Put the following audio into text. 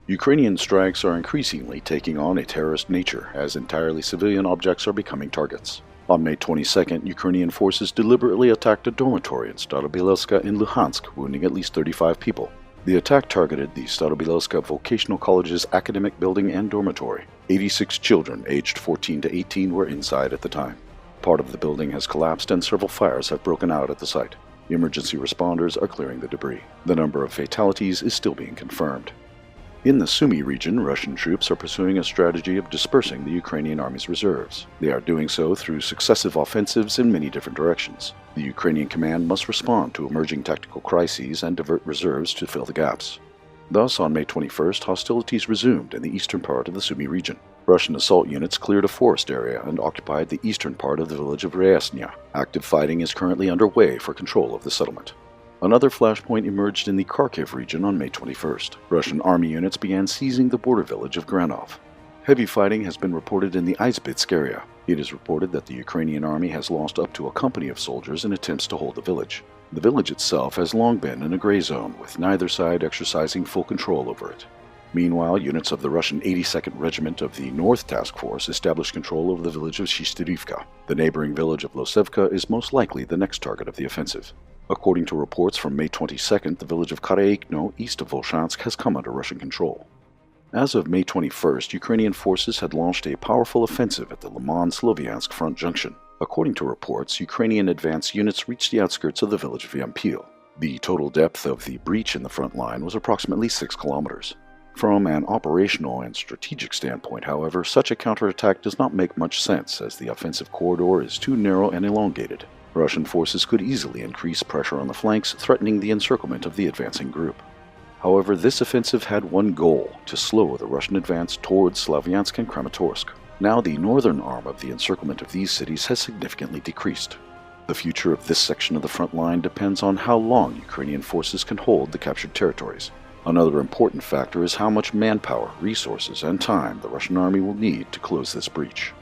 Ukrainian strikes are increasingly taking on a terrorist nature as entirely civilian objects are becoming targets. On May 22nd, Ukrainian forces deliberately attacked a dormitory in Starobielska in Luhansk, wounding at least 35 people. The attack targeted the Starobielska Vocational College's academic building and dormitory. 86 children aged 14 to 18 were inside at the time. Part of the building has collapsed and several fires have broken out at the site. Emergency responders are clearing the debris. The number of fatalities is still being confirmed. In the Sumy region, Russian troops are pursuing a strategy of dispersing the Ukrainian army's reserves. They are doing so through successive offensives in many different directions. The Ukrainian command must respond to emerging tactical crises and divert reserves to fill the gaps. Thus, on May 21st, hostilities resumed in the eastern part of the Sumy region. Russian assault units cleared a forest area and occupied the eastern part of the village of Ryasnya. Active fighting is currently underway for control of the settlement. Another flashpoint emerged in the Kharkiv region on May 21st. Russian army units began seizing the border village of Granov. Heavy fighting has been reported in the Izbitsk area. It is reported that the Ukrainian army has lost up to a company of soldiers in attempts to hold the village. The village itself has long been in a gray zone, with neither side exercising full control over it. Meanwhile, units of the Russian 82nd Regiment of the North Task Force established control over the village of Shishtirivka. The neighboring village of Losevka is most likely the next target of the offensive. According to reports from May 22nd, the village of Karaikno, east of Volchansk, has come under Russian control. As of May 21st, Ukrainian forces had launched a powerful offensive at the Liman-Sloviansk front junction. According to reports, Ukrainian advance units reached the outskirts of the village of Yampil. The total depth of the breach in the front line was approximately 6 kilometers. From an operational and strategic standpoint, however, such a counterattack does not make much sense, as the offensive corridor is too narrow and elongated. Russian forces could easily increase pressure on the flanks, threatening the encirclement of the advancing group. However, this offensive had one goal: to slow the Russian advance towards Slavyansk and Kramatorsk. Now the northern arm of the encirclement of these cities has significantly decreased. The future of this section of the front line depends on how long Ukrainian forces can hold the captured territories. Another important factor is how much manpower, resources, and time the Russian army will need to close this breach.